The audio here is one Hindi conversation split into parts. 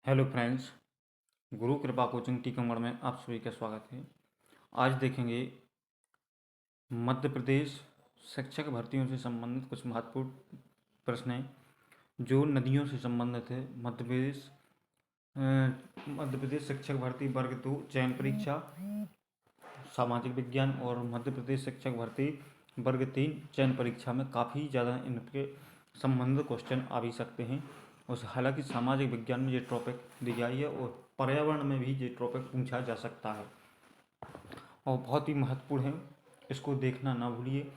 हेलो फ्रेंड्स, गुरु कृपा कोचिंग टीकमगढ़ में आप सभी का स्वागत है। आज देखेंगे मध्य प्रदेश शिक्षक भर्तियों से संबंधित कुछ महत्वपूर्ण प्रश्न हैं जो नदियों से संबंधित है। मध्य प्रदेश शिक्षक भर्ती वर्ग 2 चयन परीक्षा सामाजिक विज्ञान और मध्य प्रदेश शिक्षक भर्ती वर्ग 3 चयन परीक्षा में काफ़ी ज़्यादा इनके संबंधित क्वेश्चन आ भी सकते हैं। उस हालांकि सामाजिक विज्ञान में ये टॉपिक दी जाई है और पर्यावरण में भी ये टॉपिक पूछा जा सकता है और बहुत ही महत्वपूर्ण है, इसको देखना ना भूलिए।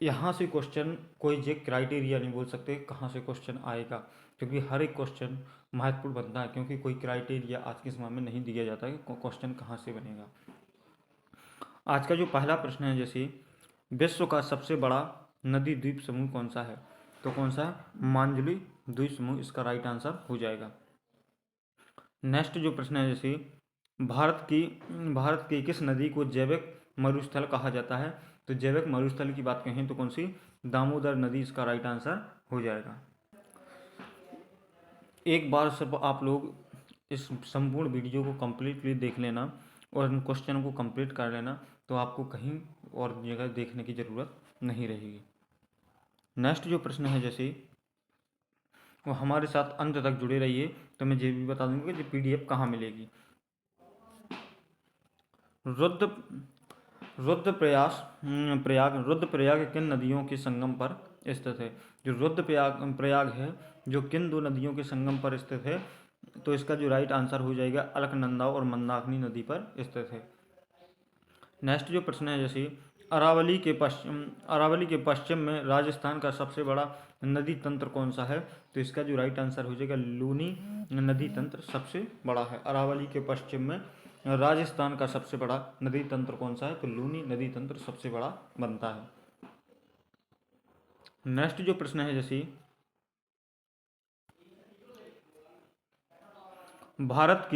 यहाँ से क्वेश्चन कोई ये क्राइटेरिया नहीं बोल सकते कहाँ से क्वेश्चन आएगा, क्योंकि हर एक क्वेश्चन महत्वपूर्ण बनता है, क्योंकि कोई क्राइटेरिया आज के समय में नहीं दिया जाता है कि क्वेश्चन कहाँ से बनेगा। आज का जो पहला प्रश्न है, जैसे विश्व का सबसे बड़ा नदी द्वीप समूह कौन सा है, तो कौन सा है? मांजुली द्वीप समूह इसका राइट आंसर हो जाएगा। नेक्स्ट जो प्रश्न है, जैसे भारत की किस नदी को जैविक मरुस्थल कहा जाता है, तो जैविक मरुस्थल की बात कहें तो कौन सी? दामोदर नदी इसका राइट आंसर हो जाएगा। एक बार सब आप लोग इस संपूर्ण वीडियो को कम्प्लीटली देख लेना और इन क्वेश्चन को कंप्लीट कर लेना, तो आपको कहीं और जगह देखने की ज़रूरत नहीं रहेगी। नेक्स्ट जो प्रश्न है, जैसे वो हमारे साथ अंत तक जुड़े रहिए, तो मैं ये भी बता दूंगा कि PDF कहाँ मिलेगी। रुद्र रुद्रप्रयाग किन नदियों के संगम पर स्थित है? जो रुद्रप्रयाग है, जो किन दो नदियों के संगम पर स्थित है, तो इसका जो राइट आंसर हो जाएगा अलकनंदा और मंदाकिनी नदी पर स्थित है। नेक्स्ट जो प्रश्न है, जैसे अरावली के पश्चिम में राजस्थान का सबसे बड़ा नदी तंत्र कौन सा है, तो इसका जो राइट आंसर हो जाएगा लूनी नदी तंत्र सबसे बड़ा है। अरावली के पश्चिम में राजस्थान का सबसे बड़ा नदी तंत्र कौन सा है, तो लूनी नदी तंत्र सबसे बड़ा बनता है। नेक्स्ट जो प्रश्न है, जैसे भारत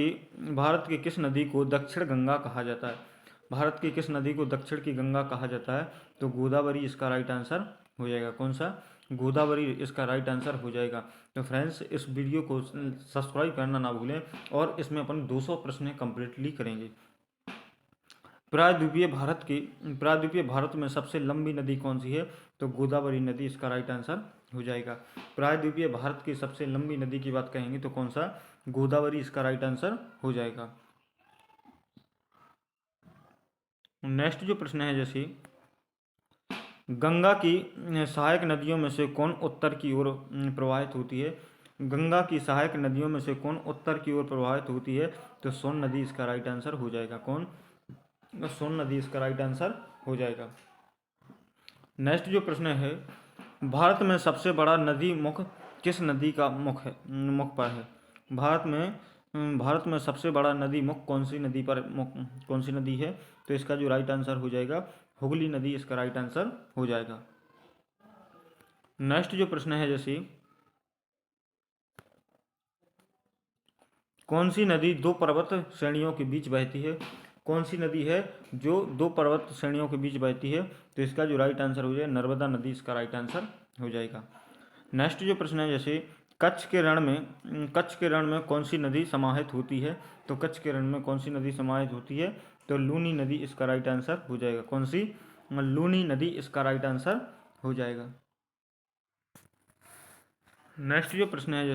की किस नदी को दक्षिण गंगा कहा जाता है? भारत की किस नदी को दक्षिण की गंगा कहा जाता है, तो गोदावरी इसका राइट आंसर हो जाएगा। कौन सा? गोदावरी इसका राइट आंसर हो जाएगा। तो फ्रेंड्स, इस वीडियो को सब्सक्राइब करना ना भूलें और इसमें अपन 200 प्रश्न कंप्लीटली करेंगे। प्रायद्वीपीय भारत में सबसे लंबी नदी कौन सी है, तो गोदावरी नदी इसका राइट आंसर हो जाएगा। प्रायद्वीपीय भारत की सबसे लंबी नदी की बात कहेंगे तो कौन सा? गोदावरी इसका राइट आंसर हो जाएगा। नेक्स्ट जो प्रश्न है, जैसे गंगा की सहायक नदियों में से कौन उत्तर की ओर प्रवाहित होती है? गंगा की सहायक नदियों में से कौन उत्तर की ओर प्रवाहित होती है, तो सोन नदी इसका राइट आंसर हो जाएगा। कौन? सोन नदी इसका राइट आंसर हो जाएगा। नेक्स्ट जो प्रश्न है, भारत में सबसे बड़ा नदी मुख किस नदी का मुख पर है? भारत में सबसे बड़ा नदी मुख कौन सी नदी है, तो इसका जो राइट आंसर हो जाएगा हुगली नदी इसका राइट आंसर हो जाएगा। नेक्स्ट जो प्रश्न है, जैसे कौन सी नदी दो पर्वत श्रेणियों के बीच बहती है? कौन सी नदी है जो दो पर्वत श्रेणियों के बीच बहती है, तो इसका जो राइट आंसर हो जाएगा नर्मदा नदी इसका राइट आंसर हो जाएगा। नेक्स्ट जो प्रश्न है, जैसे कच्छ के रण में कौन सी नदी समाहित होती है, तो कच्छ के रण में कौन सी नदी समाहित होती है, तो लूनी नदी इसका राइट आंसर हो जाएगा। कौन सी? लूनी नदी इसका राइट आंसर हो जाएगा। नेक्स्ट जो प्रश्न है,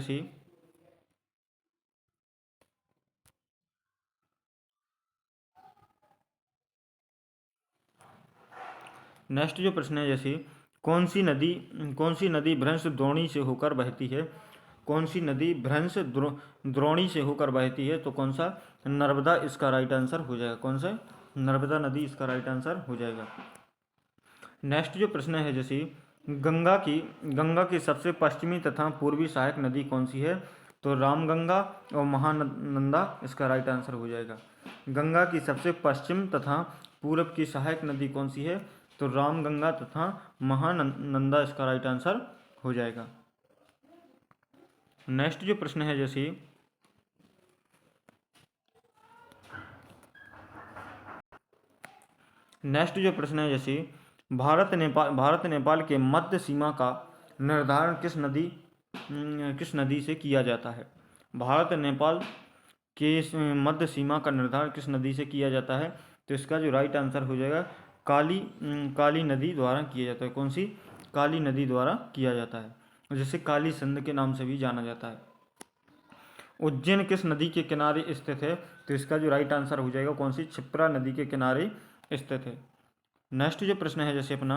जैसे कौन सी नदी भ्रंश द्रोणी से होकर बहती है? कौन सी नदी भ्रंश द्रोणी से होकर बहती है, तो कौन सा? नर्मदा इसका राइट आंसर हो जाएगा। कौन सा? नर्मदा नदी इसका राइट आंसर हो जाएगा। नेक्स्ट जो प्रश्न है, जैसे गंगा की सबसे पश्चिमी तथा पूर्वी सहायक नदी कौन सी है, तो रामगंगा और महानंदा इसका राइट आंसर हो जाएगा। गंगा की सबसे पश्चिम तथा पूरब की सहायक नदी कौन सी है, तो रामगंगा तथा महानंदा इसका राइट आंसर हो जाएगा। नेक्स्ट जो प्रश्न है, जैसे भारत नेपाल के मध्य सीमा का निर्धारण किस नदी किस नदी से किया जाता है? भारत नेपाल के मध्य सीमा का निर्धारण किस नदी से किया जाता है? तो इसका जो राइट आंसर हो जाएगा काली नदी द्वारा किया जाता है। कौन सी? काली नदी द्वारा किया जाता है, जिसे काली सिंध के नाम से भी जाना जाता है। उज्जैन किस नदी के किनारे स्थित है? तो इसका जो राइट आंसर हो जाएगा कौन सी? क्षिप्रा नदी के किनारे स्थित है। नेक्स्ट जो प्रश्न है जैसे अपना,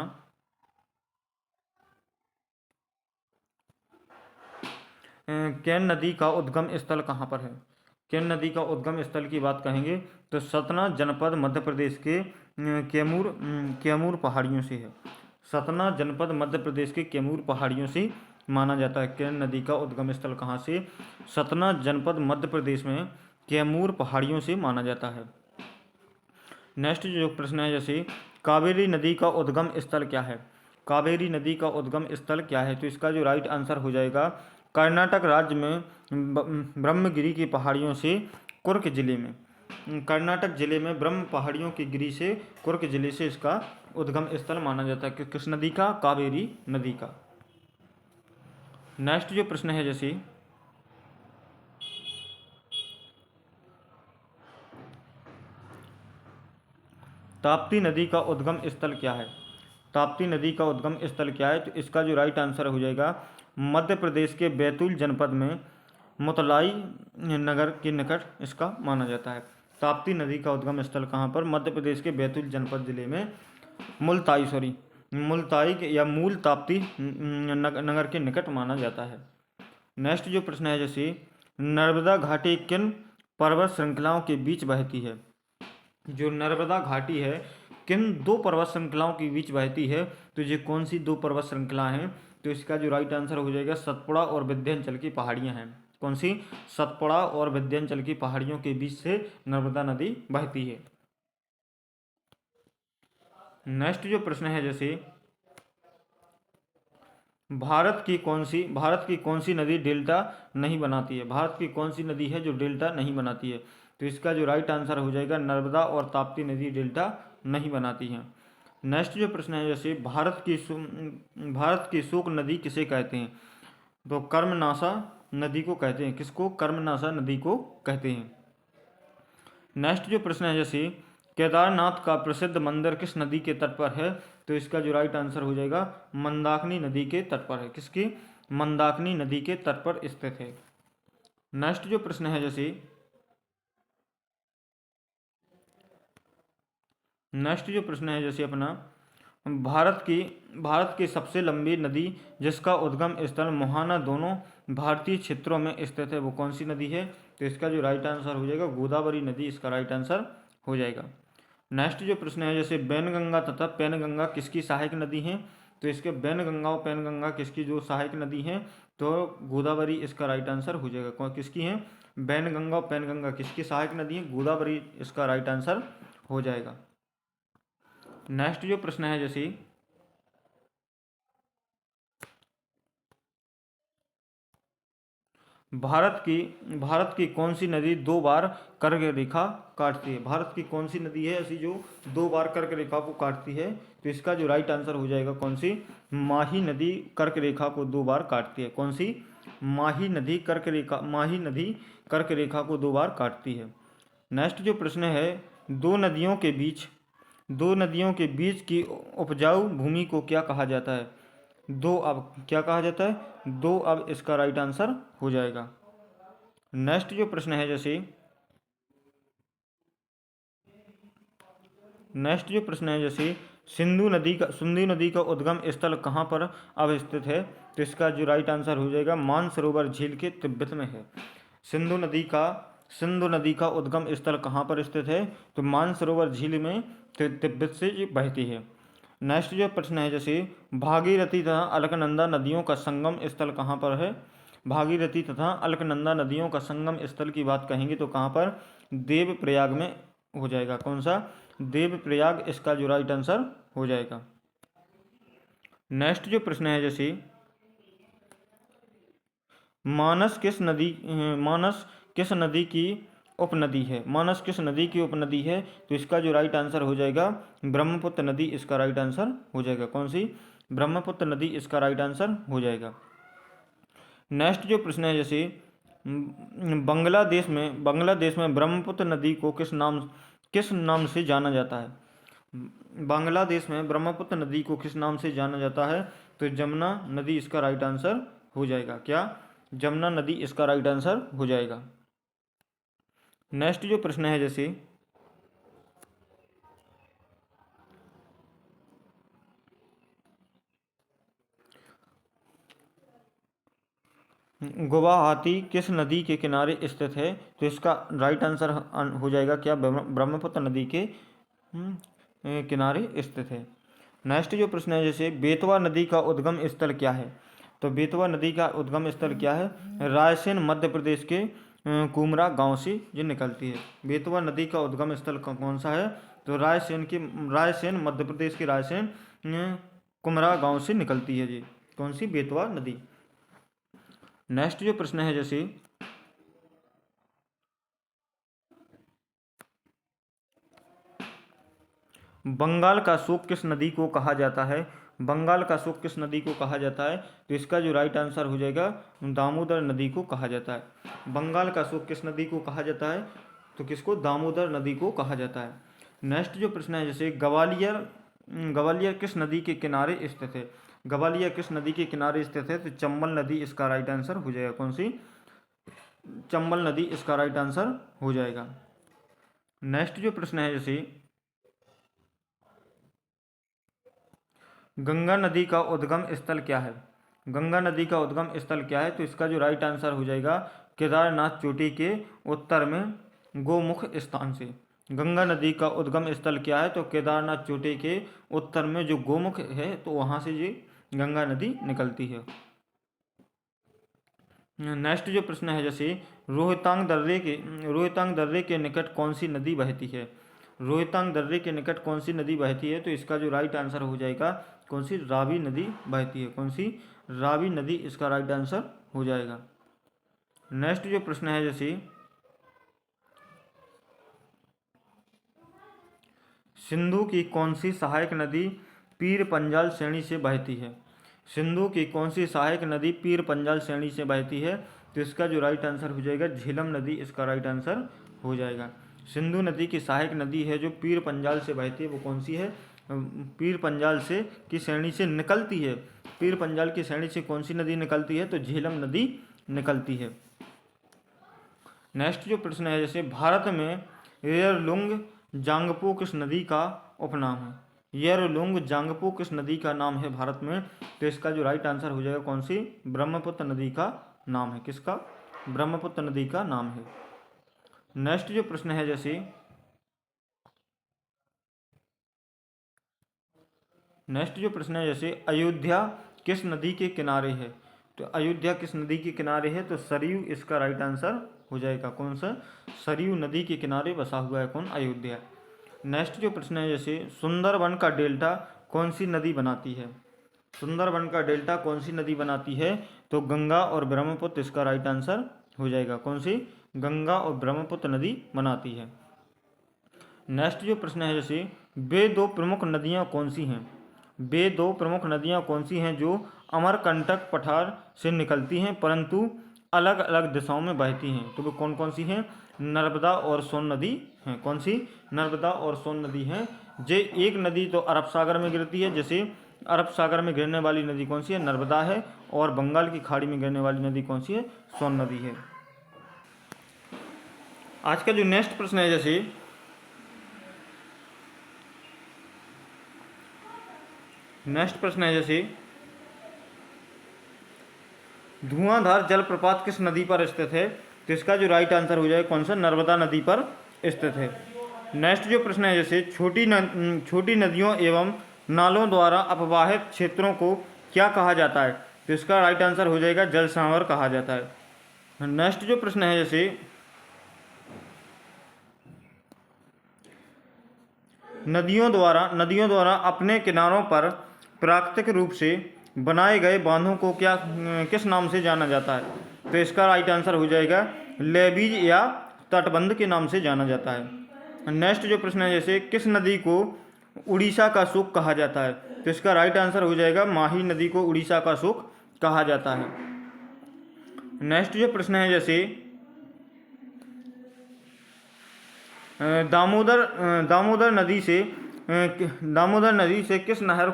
केन नदी का उद्गम स्थल कहाँ पर है? केन नदी का उद्गम स्थल की बात कहेंगे तो सतना जनपद मध्य प्रदेश के कैमूर पहाड़ियों से है। सतना जनपद मध्य प्रदेश के कैमूर पहाड़ियों से माना जाता है। केन नदी का उद्गम स्थल कहाँ से? सतना जनपद मध्य प्रदेश में कैमूर पहाड़ियों से माना जाता है। नेक्स्ट जो प्रश्न है जैसे, कावेरी नदी का उद्गम स्थल क्या है? कावेरी नदी का उद्गम स्थल क्या है? तो इसका जो राइट आंसर हो जाएगा कर्नाटक राज्य में ब्रह्मगिरी की पहाड़ियों से कुर्ग जिले में, कर्नाटक जिले में ब्रह्म पहाड़ियों की गिरी से कुर्ग जिले से इसका उद्गम स्थल माना जाता है। किस नदी का? कावेरी नदी का। नेक्स्ट जो प्रश्न है जैसे, ताप्ती नदी का उद्गम स्थल क्या है? ताप्ती नदी का उद्गम स्थल क्या है? तो इसका जो राइट आंसर हो जाएगा मध्य प्रदेश के बैतूल जनपद में मुतलाई नगर के निकट इसका माना जाता है। ताप्ती नदी का उद्गम स्थल कहाँ पर? मध्य प्रदेश के बैतूल जनपद जिले में मुलताई या मूल ताप्ती नगर के निकट माना जाता है। नेक्स्ट जो प्रश्न है जैसे, नर्मदा घाटी किन पर्वत श्रृंखलाओं के बीच बहती है? जो नर्मदा घाटी है किन दो पर्वत श्रृंखलाओं के बीच बहती है? तो ये कौन सी दो पर्वत श्रृंखलाएं हैं? तो इसका जो राइट आंसर हो जाएगा सतपुड़ा और विंध्याचल की पहाड़ियां हैं। कौन सी? सतपुड़ा और विंध्याचल की पहाड़ियों के बीच से नर्मदा नदी बहती है। नेक्स्ट जो प्रश्न है जैसे, भारत की कौन सी नदी डेल्टा नहीं बनाती है? भारत की कौन सी नदी है जो डेल्टा नहीं बनाती है? तो इसका जो राइट आंसर हो जाएगा नर्मदा और ताप्ती नदी डेल्टा नहीं बनाती हैं। नेक्स्ट जो प्रश्न है जैसे, भारत की शोक नदी किसे कहते हैं? तो कर्मनाशा नदी को कहते हैं। किसको? कर्मनाशा नदी को कहते हैं। नेक्स्ट जो प्रश्न है जैसे, केदारनाथ का प्रसिद्ध मंदिर किस नदी के तट पर है? तो इसका जो राइट आंसर हो जाएगा मंदाकिनी नदी के तट पर है। किसकी? मंदाकिनी नदी के तट पर स्थित है। नेक्स्ट जो प्रश्न है जैसे, अपना, भारत की सबसे लंबी नदी जिसका उद्गम स्थल मोहाना दोनों भारतीय क्षेत्रों में स्थित है, वो कौन सी नदी है? तो इसका जो राइट आंसर हो जाएगा गोदावरी नदी इसका राइट आंसर हो जाएगा। नेक्स्ट जो प्रश्न है जैसे, बैनगंगा तथा पैनगंगा किसकी सहायक नदी हैं? तो इसके बैनगंगा और पैनगंगा किसकी जो सहायक नदी हैं? तो गोदावरी इसका राइट आंसर हो जाएगा। कौन किसकी है? बैनगंगा और पैनगंगा किसकी सहायक नदी है? गोदावरी इसका राइट आंसर हो जाएगा। नेक्स्ट जो प्रश्न है जैसे, भारत की कौन सी नदी दो बार कर्क रेखा काटती है? भारत की कौन सी नदी है ऐसी जो दो बार कर्क रेखा को काटती है? तो इसका जो राइट आंसर हो जाएगा कौन सी? माही नदी कर्क रेखा को दो बार काटती है। कौन सी? माही नदी कर्क रेखा को दो बार काटती है। नेक्स्ट जो प्रश्न है, दो नदियों के बीच की उपजाऊ भूमि को क्या कहा जाता है? दो अब क्या कहा जाता है? दो अब इसका राइट आंसर हो जाएगा। नेक्स्ट जो प्रश्न है जैसे, सिंधु नदी का उद्गम स्थल कहाँ पर अवस्थित है? तो इसका जो राइट आंसर हो जाएगा मानसरोवर झील के तिब्बत में है। सिंधु नदी का उद्गम स्थल कहाँ पर स्थित है? तो मानसरोवर झील में तिब्बत से बहती है। नेक्स्ट जो प्रश्न है जैसे, भागीरथी तथा अलकनंदा नदियों का संगम स्थल कहाँ पर है? भागीरथी तथा अलकनंदा नदियों का संगम स्थल की बात कहेंगे तो कहाँ पर? देवप्रयाग में हो जाएगा। कौन सा? देवप्रयाग इसका जो राइट आंसर हो जाएगा। नेक्स्ट जो प्रश्न है जैसे, मानस किस नदी की उपनदी है? मानस किस नदी की उपनदी है? तो इसका जो राइट आंसर हो जाएगा ब्रह्मपुत्र नदी इसका राइट आंसर हो जाएगा। कौन सी? ब्रह्मपुत्र नदी इसका राइट आंसर हो जाएगा। नेक्स्ट जो प्रश्न है जैसे बांग्लादेश में ब्रह्मपुत्र नदी को किस नाम से जाना जाता है? बांग्लादेश में ब्रह्मपुत्र नदी को किस नाम से जाना जाता है? तो जमुना नदी इसका राइट आंसर हो जाएगा। क्या? जमुना नदी इसका राइट आंसर हो जाएगा। नेक्स्ट जो प्रश्न है जैसे गुवाहाटी किस नदी के किनारे स्थित है? तो इसका राइट आंसर हो जाएगा क्या? ब्रह्मपुत्र नदी के किनारे स्थित है। नेक्स्ट जो प्रश्न है जैसे बेतवा नदी का उद्गम स्थल क्या है? तो बेतवा नदी का उद्गम स्थल क्या है? रायसेन मध्य प्रदेश के कुमरा गांव से ये निकलती है। बेतवा नदी का उद्गम स्थल कौन सा है? तो रायसेन मध्य प्रदेश के रायसेन कुमरा गांव से निकलती है जी। कौन सी? बेतवा नदी। नेक्स्ट जो प्रश्न है जैसे बंगाल का शोक किस नदी को कहा जाता है? बंगाल का शोक किस नदी को कहा जाता है? तो इसका जो राइट आंसर हो जाएगा दामोदर नदी को कहा जाता है। बंगाल का शोक किस नदी को कहा जाता है? तो किसको? दामोदर नदी को कहा जाता है। नेक्स्ट जो प्रश्न है जैसे ग्वालियर किस नदी के किनारे स्थित है? ग्वालियर किस नदी के किनारे स्थित है? तो चंबल नदी इसका राइट आंसर हो जाएगा। कौन सी? चंबल नदी इसका राइट आंसर हो जाएगा। नेक्स्ट जो प्रश्न है जैसे गंगा नदी का उद्गम स्थल क्या है? गंगा नदी का उद्गम स्थल क्या है? तो इसका जो राइट आंसर हो जाएगा केदारनाथ चोटी के उत्तर में गोमुख स्थान से। गंगा नदी का उद्गम स्थल क्या है? तो केदारनाथ चोटी के उत्तर में जो गोमुख है तो वहाँ से ये गंगा नदी निकलती है। नेक्स्ट जो प्रश्न है जैसे रोहतांग दर्रे के निकट कौन सी नदी बहती है? रोहतांग दर्रे के निकट कौन सी नदी बहती है? तो इसका जो राइट आंसर हो जाएगा कौन सी? रावी नदी बहती है। कौन सी? रावी नदी इसका राइट आंसर हो जाएगा। नेक्स्ट जो प्रश्न है जैसे सिंधु की कौन सी सहायक नदी पीर पंजाल श्रेणी से बहती है? सिंधु की कौन सी सहायक नदी पीर पंजाल श्रेणी से बहती है? तो इसका जो राइट आंसर हो जाएगा झेलम नदी इसका राइट आंसर हो जाएगा। सिंधु नदी की सहायक नदी है जो पीर पंजाल से बहती है वो कौन सी है? पीर पंजाल से की श्रेणी से निकलती है। पीर पंजाल की श्रेणी से कौन सी नदी निकलती है? तो झेलम नदी निकलती है। नेक्स्ट जो प्रश्न है जैसे भारत में येरलुंग जांगपो किस नदी का उपनाम है? येरलुंग जांगपो किस नदी का नाम है भारत में? तो इसका जो राइट आंसर हो जाएगा कौन सी? ब्रह्मपुत्र नदी का नाम है। किसका? ब्रह्मपुत्र नदी का नाम है। नेक्स्ट जो प्रश्न है जैसे अयोध्या किस नदी के किनारे है? तो अयोध्या किस नदी के किनारे है? तो सरयू इसका राइट आंसर हो जाएगा। कौन सा? सरयू नदी के किनारे बसा हुआ है कौन? अयोध्या। नेक्स्ट जो प्रश्न है जैसे सुंदरबन का डेल्टा कौन सी नदी बनाती है? सुंदरबन का डेल्टा कौन सी नदी बनाती है? तो गंगा और ब्रह्मपुत्र इसका राइट आंसर हो जाएगा। कौन सी? गंगा और ब्रह्मपुत्र नदी बनाती है। नेक्स्ट जो प्रश्न है जैसे वे दो प्रमुख नदियाँ कौन सी हैं? वे दो प्रमुख नदियाँ कौन सी हैं जो अमरकंटक पठार से निकलती हैं परंतु अलग अलग दिशाओं में बहती हैं? तो वो कौन कौन सी हैं? नर्मदा और सोन नदी हैं। कौन सी? नर्मदा और सोन नदी हैं। जे एक नदी तो अरब सागर में गिरती है, जैसे अरब सागर में गिरने वाली नदी कौन सी है? नर्मदा है। और बंगाल की खाड़ी में गिरने वाली नदी कौन सी है? सोन नदी है। आज का जो नेक्स्ट प्रश्न है जैसे धुआंधार जलप्रपात किस नदी पर स्थित है? तो इसका जो राइट आंसर हो जाएगा कौन सा? नर्मदा नदी पर स्थित है। नेक्स्ट जो प्रश्न है जैसे छोटी नदियों एवं नालों द्वारा अपवाहित क्षेत्रों को क्या कहा जाता है? तो इसका राइट आंसर हो जाएगा जल सांवर कहा जाता है। नेक्स्ट जो प्रश्न है जैसे नदियों द्वारा अपने किनारों पर प्राकृतिक रूप से बनाए गए बांधों को किस नाम से जाना जाता है? तो इसका राइट आंसर हो जाएगा लेवीज या तटबंध के नाम से जाना जाता है। नेक्स्ट जो प्रश्न है जैसे किस नदी को उड़ीसा का सुख कहा जाता है? तो इसका राइट आंसर हो जाएगा माही नदी को उड़ीसा का सुख कहा जाता है। नेक्स्ट जो प्रश्न है जैसे दामोदर दामोदर नदी से किस नहर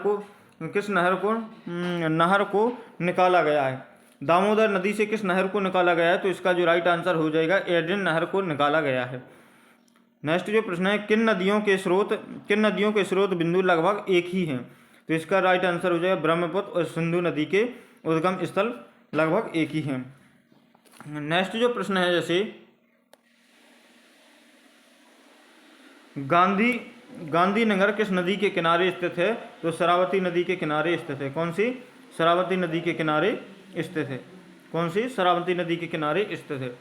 को निकाला गया है। दामोदर नदी से किस नहर को निकाला गया है, तो इसका जो राइट आंसर हो जाएगा एड्रियन नहर को निकाला गया है। नेक्स्ट जो प्रश्न है किन नदियों के स्रोत बिंदु लगभग एक ही हैं, तो इसका राइट आंसर हो जाएगा ब्रह्मपुत्र और सिंधु नदी के उद्गम स्थल लगभग एक ही हैं। नेक्स्ट जो प्रश्न है जैसे गांधीनगर किस नदी के किनारे स्थित है, तो शरावती नदी के किनारे स्थित है। कौन सी? शरावती नदी के किनारे स्थित है। कौन सी? शरावती नदी के किनारे स्थित है।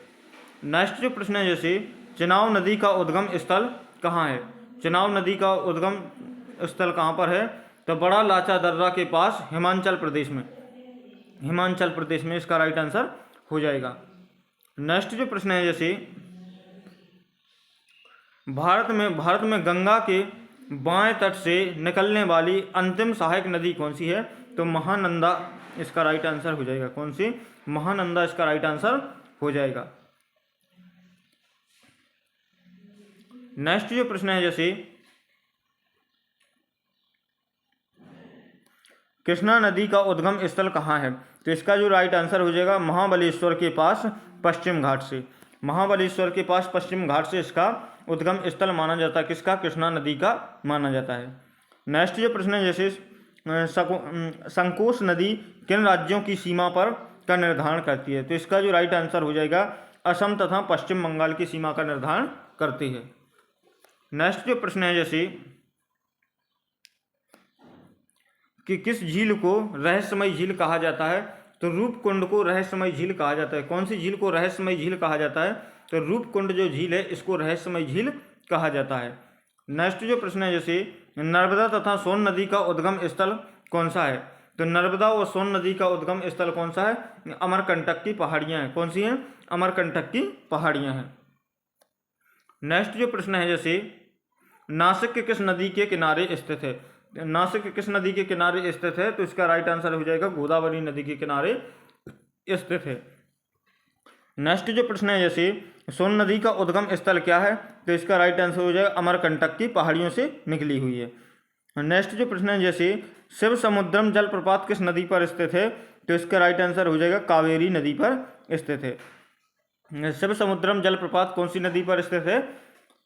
नेक्स्ट जो प्रश्न है जैसे चिनाब नदी का उद्गम स्थल कहाँ है। चिनाब नदी का उद्गम स्थल कहाँ पर है, तो बड़ा लाचा दर्रा के पास हिमाचल प्रदेश में इसका राइट आंसर हो जाएगा। नेक्स्ट जो प्रश्न है जैसे भारत में गंगा के बाएं तट से निकलने वाली अंतिम सहायक नदी कौन सी है, तो महानंदा इसका राइट आंसर हो जाएगा। कौन सी? महानंदा इसका राइट आंसर हो जाएगा। नेक्स्ट जो प्रश्न है जैसे कृष्णा नदी का उद्गम स्थल कहाँ है, तो इसका जो राइट आंसर हो जाएगा महाबलेश्वर के पास पश्चिम घाट से। महाबलेश्वर के पास पश्चिम घाट से इसका उद्गम स्थल माना जाता है। किसका? कृष्णा नदी का माना जाता है। नेक्स्ट जो प्रश्न है जैसे संकोश नदी किन राज्यों की सीमा पर का निर्धारण करती है, तो इसका जो राइट आंसर हो जाएगा असम तथा पश्चिम बंगाल की सीमा का निर्धारण करती है। नेक्स्ट जो प्रश्न है जैसे कि किस झील को रहस्यमय झील कहा जाता है, तो रूपकुंड को रहस्यमय झील कहा जाता है। कौन सी झील को रहस्यमय झील कहा जाता है, तो रूपकुंड जो झील है इसको रहस्यमय झील कहा जाता है। नेक्स्ट जो प्रश्न है जैसे नर्मदा तथा सोन नदी का उद्गम स्थल कौन सा है, तो नर्मदा और सोन नदी का उद्गम स्थल कौन सा है, अमरकंटक की पहाड़ियाँ हैं। कौन सी हैं? अमरकंटक की पहाड़ियाँ हैं। नेक्स्ट जो प्रश्न है जैसे नासिक किस नदी के किनारे स्थित है, नासिक किस नदी के किनारे स्थित है, तो इसका राइट आंसर हो जाएगा गोदावरी नदी के किनारे स्थित है। नेक्स्ट जो प्रश्न है जैसे सोन नदी का उद्गम स्थल क्या है, तो इसका राइट आंसर हो जाएगा अमरकंटक की पहाड़ियों से निकली हुई है। नेक्स्ट जो प्रश्न है जैसे शिव समुद्रम जलप्रपात किस नदी पर स्थित है, तो इसका राइट आंसर हो जाएगा कावेरी नदी पर स्थित है। शिव समुद्रम जलप्रपात कौन सी नदी पर स्थित है,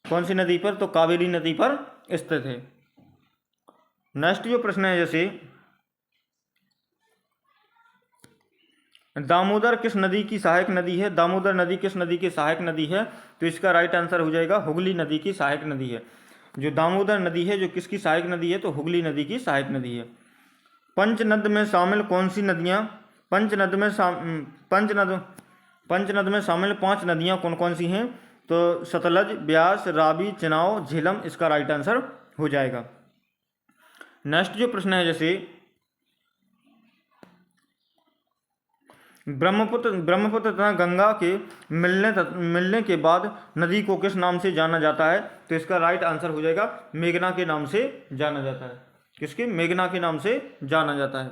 कौन सी नदी पर, तो कावेरी नदी पर स्थित है। नेक्स्ट जो प्रश्न है जैसे दामोदर किस नदी की सहायक नदी है, दामोदर नदी किस नदी की सहायक नदी है, तो इसका राइट आंसर हो जाएगा हुगली नदी की सहायक नदी है। जो दामोदर नदी है जो किसकी सहायक नदी है, तो हुगली नदी की सहायक नदी है। पंचनद में शामिल कौन सी नदियाँ, पंचनद में शामिल 5 नदियाँ कौन कौन सी हैं, तो सतलज, ब्यास, रावी, चिनाब, झेलम इसका राइट आंसर हो जाएगा। नेक्स्ट जो प्रश्न है जैसे ब्रह्मपुत्र तथा गंगा के मिलने के बाद नदी को किस नाम से जाना जाता है, तो इसका राइट आंसर हो जाएगा मेघना के नाम से जाना जाता है। किसके? मेघना के नाम से जाना जाता है।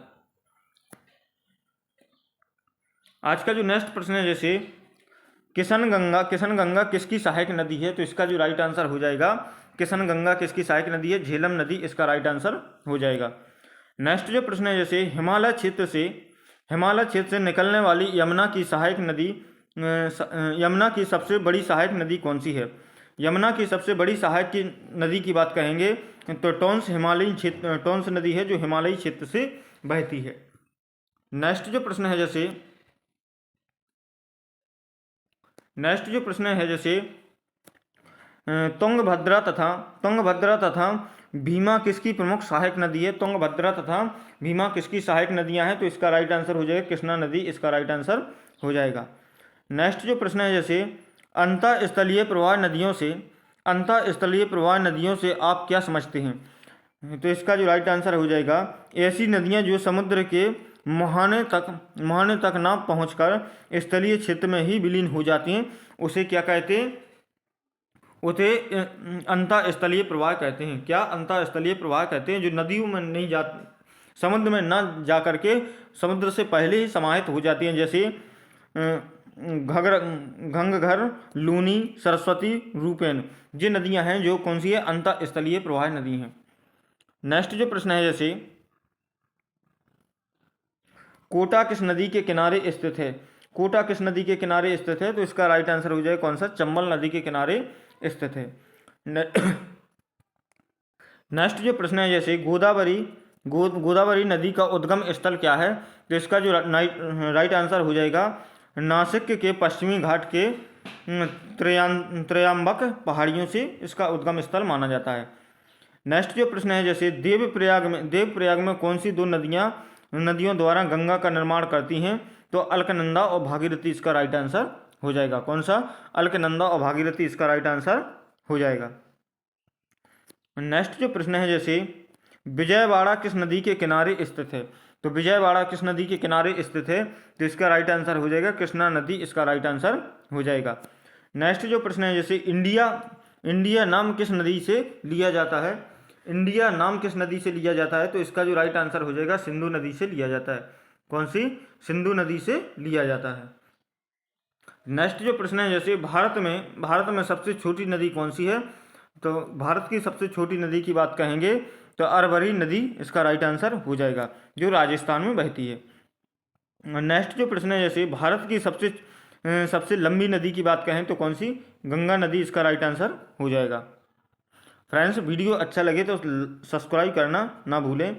आज का जो नेक्स्ट प्रश्न है जैसे किशन गंगा किसकी सहायक नदी है, तो इसका जो राइट आंसर हो जाएगा किशन गंगा किसकी सहायक नदी है, झेलम नदी इसका राइट आंसर हो जाएगा। नेक्स्ट जो प्रश्न है जैसे हिमालय क्षेत्र से निकलने वाली यमुना की सबसे बड़ी सहायक नदी कौन सी है। यमुना की सबसे बड़ी सहायक की नदी की बात कहेंगे तो टोंस नदी है जो हिमालयी क्षेत्र से बहती है। नेक्स्ट जो प्रश्न है जैसे तुंगभद्रा तथा भीमा किसकी प्रमुख सहायक नदी है, तुंगभद्रा तथा भीमा किसकी सहायक नदियां हैं, तो इसका राइट आंसर हो जाएगा कृष्णा नदी इसका राइट आंसर हो जाएगा। नेक्स्ट जो प्रश्न है जैसे अंतःस्थलीय प्रवाह नदियों से आप क्या समझते हैं, तो इसका जो राइट आंसर हो जाएगा ऐसी नदियां जो समुद्र के मुहाने तक ना पहुंचकर स्थलीय क्षेत्र में ही विलीन हो जाती हैं, उसे क्या कहते हैं, उसे अंतःस्थलीय प्रवाह कहते हैं। क्या? अंतःस्थलीय प्रवाह कहते हैं। जो नदियों में नहीं जा समुद्र में ना जा करके समुद्र से पहले ही समाहित हो जाती हैं, जैसे घंघघर, लूनी, सरस्वती, रूपेन, ये नदियां हैं जो कौन सी है, अंतःस्थलीय प्रवाह नदी हैं। नेक्स्ट जो प्रश्न है जैसे कोटा किस नदी के किनारे स्थित है? कोटा किस नदी के किनारे स्थित है? तो इसका राइट आंसर हो जाएगा कौन सा, चंबल नदी के किनारे स्थित है। नेक्स्ट जो प्रश्न है जैसे गोदावरी नदी का उद्गम स्थल क्या है? तो इसका जो राइट आंसर हो जाएगा नासिक के पश्चिमी घाट के त्रयंबक पहाड़ियों से इसका उद्गम स्थल माना जाता है। नेक्स्ट जो प्रश्न है जैसे देवप्रयाग में कौन सी दो नदियों द्वारा गंगा का निर्माण करती हैं? तो अलकनंदा और भागीरथी इसका राइट आंसर हो जाएगा। कौन सा? अलकनंदा और भागीरथी इसका राइट आंसर हो जाएगा। नेक्स्ट जो प्रश्न है जैसे विजयवाड़ा किस नदी के किनारे स्थित है? तो विजयवाड़ा किस नदी के किनारे स्थित है? तो इसका राइट आंसर हो जाएगा कृष्णा नदी, इसका राइट आंसर हो जाएगा। नेक्स्ट जो प्रश्न है जैसे इंडिया नाम किस नदी से लिया जाता है? इंडिया नाम किस नदी से लिया जाता है? तो इसका जो राइट आंसर हो जाएगा सिंधु नदी से लिया जाता है। कौन सी? सिंधु नदी से लिया जाता है। नेक्स्ट जो प्रश्न है जैसे भारत में सबसे छोटी नदी कौन सी है? तो भारत की सबसे छोटी नदी की बात कहेंगे तो अरवरी नदी इसका राइट आंसर हो जाएगा, जो राजस्थान में बहती है। नेक्स्ट जो प्रश्न है जैसे भारत की सबसे लंबी नदी की बात कहें तो कौन सी? गंगा नदी इसका राइट आंसर हो जाएगा। फ्रेंड्स, वीडियो अच्छा लगे तो सब्सक्राइब करना ना भूलें।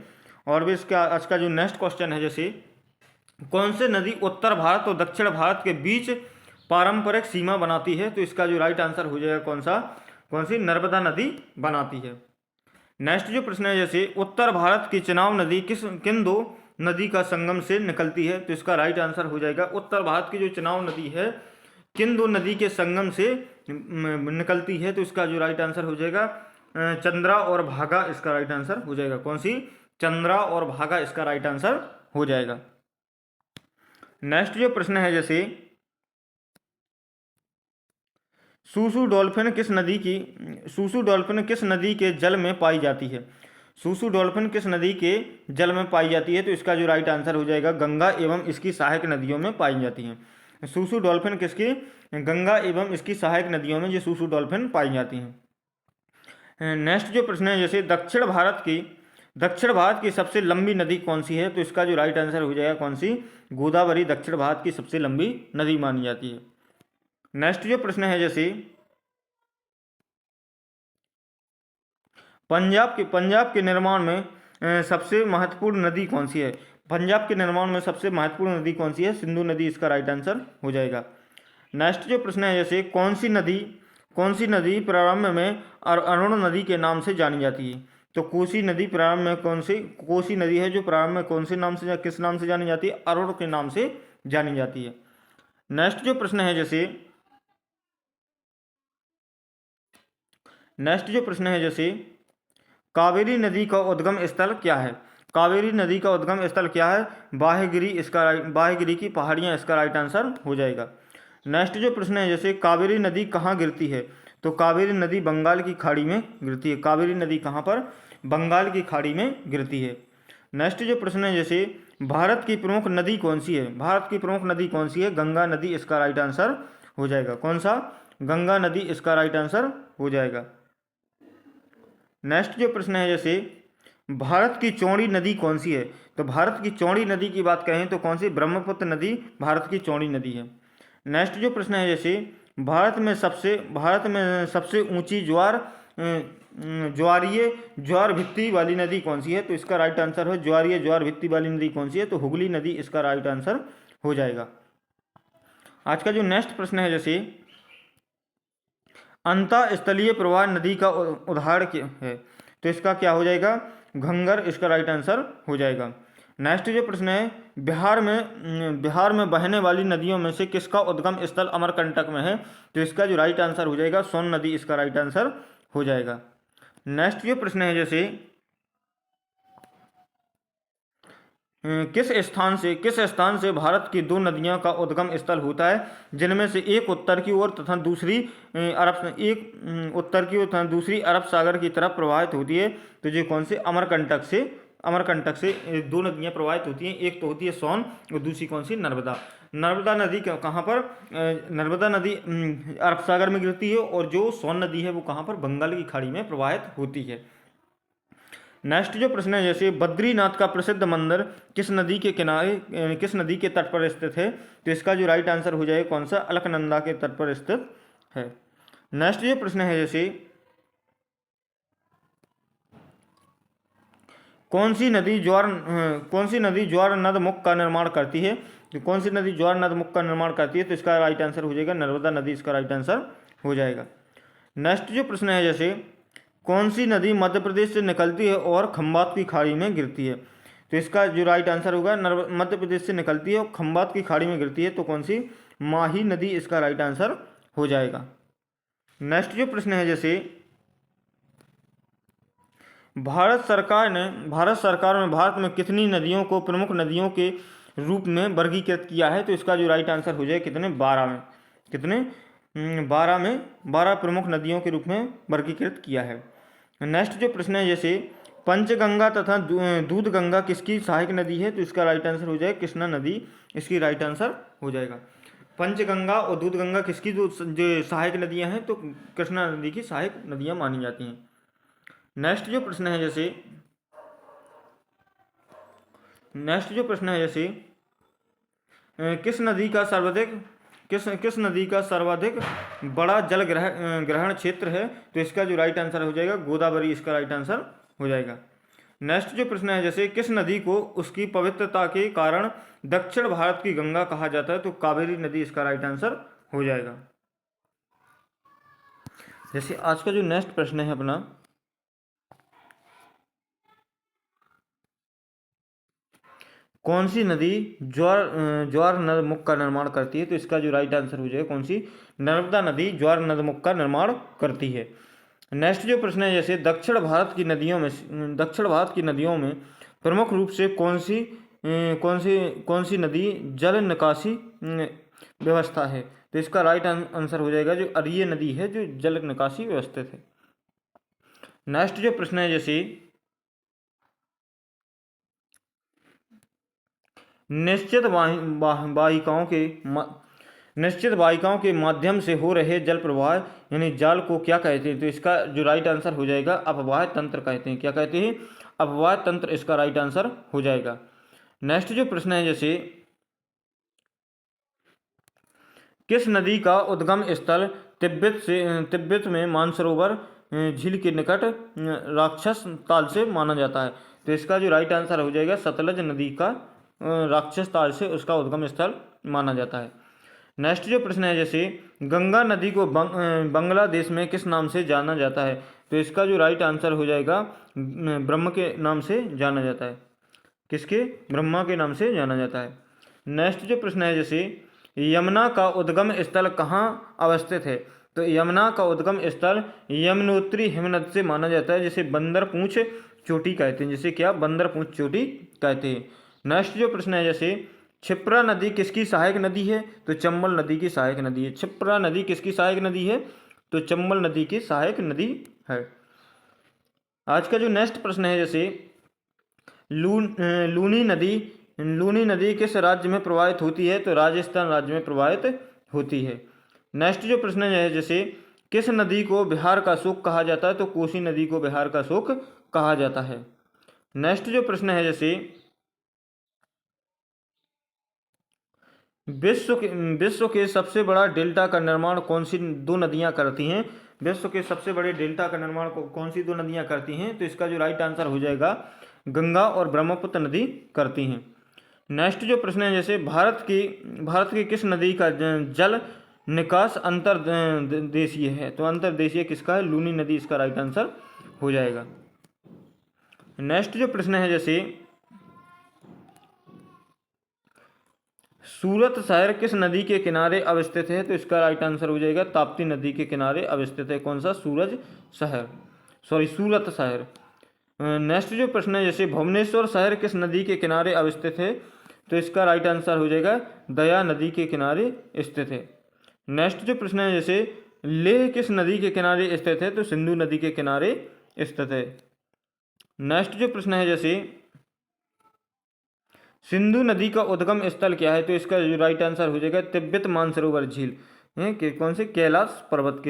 और भी इसका आज का जो नेक्स्ट क्वेश्चन है जैसे कौन से नदी उत्तर भारत और दक्षिण भारत के बीच पारंपरिक सीमा बनाती है? तो इसका जो राइट आंसर हो जाएगा कौन सी? नर्मदा नदी बनाती है। नेक्स्ट जो प्रश्न है जैसे उत्तर भारत की चेनाब नदी किन दो नदी का संगम से निकलती है? तो इसका राइट आंसर हो जाएगा उत्तर भारत की जो चेनाब नदी है किन दो नदी के संगम से निकलती है? तो इसका जो राइट आंसर हो जाएगा चंद्रा और भागा, इसका राइट आंसर हो जाएगा। कौन सी? चंद्रा और भागा इसका राइट आंसर हो जाएगा। नेक्स्ट जो प्रश्न है जैसे सूसू डॉल्फिन किस नदी के जल में पाई जाती है? सूसू डॉल्फिन किस नदी के जल में पाई जाती है? तो इसका जो राइट आंसर हो जाएगा गंगा एवं इसकी सहायक नदियों में पाई जाती हैं। सूसू डॉल्फिन किसकी? गंगा एवं इसकी सहायक नदियों में जो सूसू डॉल्फिन पाई जाती हैं। नेक्स्ट जो प्रश्न है जैसे दक्षिण भारत की सबसे लंबी नदी कौन सी है? तो इसका जो राइट आंसर हो जाएगा कौन सी? गोदावरी दक्षिण भारत की सबसे लंबी नदी मानी जाती है। नेक्स्ट जो प्रश्न है जैसे पंजाब के निर्माण में सबसे महत्वपूर्ण नदी कौन सी है? पंजाब के निर्माण में सबसे महत्वपूर्ण नदी कौन सी है? सिंधु नदी इसका राइट आंसर हो जाएगा। नेक्स्ट जो प्रश्न है जैसे कौन सी नदी प्रारंभ में अरुण नदी के नाम से जानी जाती है? तो कोसी नदी प्रारंभ में कोसी नदी है जो प्रारंभ में कौन से नाम से किस नाम से जानी जाती है? अरुण के नाम से जानी जाती है। नेक्स्ट जो प्रश्न है जैसे कावेरी नदी का उद्गम स्थल क्या है? कावेरी नदी का उद्गम स्थल क्या है? बाह्यगिरी की पहाड़ियाँ इसका राइट आंसर हो जाएगा। नेक्स्ट जो प्रश्न है जैसे कावेरी नदी कहाँ गिरती है? तो कावेरी नदी बंगाल की खाड़ी में गिरती है। कावेरी नदी कहाँ पर? बंगाल की खाड़ी में गिरती है। नेक्स्ट जो प्रश्न है जैसे भारत की प्रमुख नदी कौन सी है? भारत की प्रमुख नदी कौन सी है? गंगा नदी इसका राइट आंसर हो जाएगा। कौन सा? गंगा नदी इसका राइट आंसर हो जाएगा। नेक्स्ट जो प्रश्न है जैसे भारत की चौड़ी नदी कौन सी है? तो भारत की चौड़ी नदी की बात कहें तो कौन सी? ब्रह्मपुत्र नदी भारत की चौड़ी नदी है। नेक्स्ट जो प्रश्न है जैसे भारत में सबसे ऊंची ज्वार भित्ति वाली नदी कौन सी है? तो इसका राइट आंसर है ज्वार भित्ति वाली नदी कौन सी है? तो हुगली नदी इसका राइट आंसर हो जाएगा। आज का जो नेक्स्ट प्रश्न है जैसे अंतःस्थलीय प्रवाह नदी का उदाहरण क्या है? तो इसका क्या हो जाएगा? घंगर इसका राइट आंसर हो जाएगा। नेक्स्ट जो प्रश्न है बिहार में बहने वाली नदियों में से किसका उद्गम स्थल अमरकंटक में है? तो इसका जो राइट आंसर हो जाएगा सोन नदी इसका राइट आंसर हो जाएगा। नेक्स्ट जो प्रश्न है जैसे किस स्थान से भारत की दो नदियों का उद्गम स्थल होता है जिनमें से एक उत्तर की ओर तथा दूसरी अरब सागर की तरफ प्रवाहित होती है? तो ये कौन से? अमरकंटक से अमरकंटक से दो नदियाँ प्रवाहित होती हैं। एक तो होती है सोन और दूसरी कौन सी, नर्मदा। नर्मदा नदी कहाँ पर, नर्मदा नदी अरब सागर में गिरती है, और जो सोन नदी है वो कहाँ पर, बंगाल की खाड़ी में प्रवाहित होती है। नेक्स्ट जो प्रश्न है, जैसे बद्रीनाथ का प्रसिद्ध मंदिर किस नदी के किनारे, किस नदी के तट पर स्थित है, तो इसका जो राइट आंसर हो जाएगा कौन सा, अलकनंदा के तट पर स्थित है। नेक्स्ट जो प्रश्न है, जैसे कौन सी नदी ज्वार नद मुख का निर्माण करती है, तो कौन सी नदी ज्वार नद मुख का निर्माण करती है, तो इसका राइट आंसर हो जाएगा नर्मदा नदी, इसका राइट आंसर हो जाएगा। नेक्स्ट जो प्रश्न है, जैसे कौन सी नदी मध्य प्रदेश से निकलती है और खंबात की खाड़ी में गिरती है, तो इसका जो राइट आंसर होगा, मध्य प्रदेश से निकलती है और खंबात की खाड़ी में गिरती है, तो कौन सी, माही नदी, इसका राइट आंसर हो जाएगा। नेक्स्ट जो प्रश्न है, जैसे भारत सरकार ने भारत में कितनी नदियों को प्रमुख नदियों के रूप में वर्गीकृत किया है, तो इसका जो राइट आंसर हो जाए कितने, 12 में, कितने, 12 प्रमुख नदियों के रूप में वर्गीकृत किया है। नेक्स्ट जो प्रश्न है, जैसे पंचगंगा तथा दूध गंगा किसकी सहायक नदी है, तो इसका राइट आंसर हो जाएगा कृष्णा नदी, इसकी राइट आंसर हो जाएगा। पंचगंगा और दूध गंगा किसकी जो सहायक नदियां हैं, तो कृष्णा नदी की सहायक नदियां मानी जाती हैं। नेक्स्ट जो प्रश्न है, जैसे किस नदी का सर्वाधिक बड़ा जल ग्रहण क्षेत्र है, तो इसका जो राइट आंसर हो जाएगा गोदावरी, इसका राइट आंसर हो जाएगा। नेक्स्ट जो प्रश्न है, जैसे किस नदी को उसकी पवित्रता के कारण दक्षिण भारत की गंगा कहा जाता है, तो कावेरी नदी, इसका राइट आंसर हो जाएगा। जैसे आज का जो नेक्स्ट प्रश्न है अपना, कौन सी नदी ज्वार नद मुख का निर्माण करती है, तो इसका जो राइट आंसर हो जाएगा कौन सी, नर्मदा नदी ज्वार नद मुख का निर्माण करती है। नेक्स्ट जो प्रश्न है, जैसे दक्षिण भारत की नदियों में प्रमुख रूप से कौन सी नदी जल निकासी व्यवस्था है, तो इसका राइट आंसर हो जाएगा जो अरिय नदी है, जो जल निकासी व्यवस्थित है। नेक्स्ट जो प्रश्न है, जैसे निश्चित वाहिकाओं के माध्यम से हो रहे जल प्रवाह यानी जाल को क्या कहते हैं, तो इसका जो राइट आंसर हो जाएगा अपवाह तंत्र कहते हैं। क्या कहते हैं, अपवाह तंत्र, इसका राइट आंसर हो जाएगा। नेक्स्ट जो प्रश्न है, जैसे किस नदी का उद्गम स्थल तिब्बत में मानसरोवर झील के निकट राक्षस ताल से माना जाता है, तो इसका जो राइट आंसर हो जाएगा सतलज नदी का राक्षस ताल से उसका उद्गम स्थल माना जाता है। नेक्स्ट जो प्रश्न है, जैसे गंगा नदी को बांग्लादेश में किस नाम से जाना जाता है, तो इसका जो राइट आंसर हो जाएगा ब्रह्म के नाम से जाना जाता है। किसके, ब्रह्मा के नाम से जाना जाता है। नेक्स्ट जो प्रश्न है, जैसे यमुना का उद्गम स्थल कहाँ अवस्थित है, तो यमुना का उद्गम स्थल यमुनोत्री हिमनद से माना जाता है, जिसे बंदर पूंछ चोटी कहते हैं, जिसे क्या, बंदर पूंछ चोटी कहते हैं। नेक्स्ट जो प्रश्न है, जैसे क्षिप्रा नदी किसकी सहायक नदी है, तो चंबल नदी की सहायक नदी है। क्षिप्रा नदी किसकी सहायक नदी है, तो चंबल नदी की सहायक नदी है। आज का जो नेक्स्ट प्रश्न है, जैसे लूनी नदी किस राज्य में प्रवाहित होती है, तो राजस्थान राज्य में प्रवाहित होती है। नेक्स्ट जो प्रश्न है, जैसे किस नदी को बिहार का शोक कहा जाता है, तो कोसी नदी को बिहार का शोक कहा जाता है। नेक्स्ट जो प्रश्न है, जैसे विश्व के सबसे बड़ा डेल्टा का निर्माण कौन सी दो नदियां करती हैं, विश्व के सबसे बड़े डेल्टा का निर्माण कौन सी दो नदियां करती हैं, तो इसका जो राइट आंसर हो जाएगा गंगा और ब्रह्मपुत्र नदी करती हैं। नेक्स्ट जो प्रश्न है, जैसे भारत की किस नदी का जल निकास अंतर्देशीय है, तो अंतर्देशीय किसका है, लूनी नदी, इसका राइट आंसर हो जाएगा। नेक्स्ट जो प्रश्न है, जैसे सूरत शहर किस नदी के किनारे अवस्थित है, तो इसका राइट आंसर हो जाएगा ताप्ती नदी के किनारे अवस्थित है। कौन सा, सूरत शहर। नेक्स्ट जो प्रश्न है, जैसे भुवनेश्वर शहर किस नदी के किनारे अवस्थित है, तो इसका राइट आंसर हो जाएगा दया नदी के किनारे स्थित है। नेक्स्ट जो प्रश्न है, जैसे लेह किस नदी के किनारे स्थित है, तो सिंधु नदी के किनारे स्थित है। नेक्स्ट जो प्रश्न है, जैसे सिंधु नदी का उद्गम स्थल क्या है? तो इसका जो राइट आंसर हो जाएगा तिब्बत मानसरोवर झील है कि कौन से कैलाश पर्वत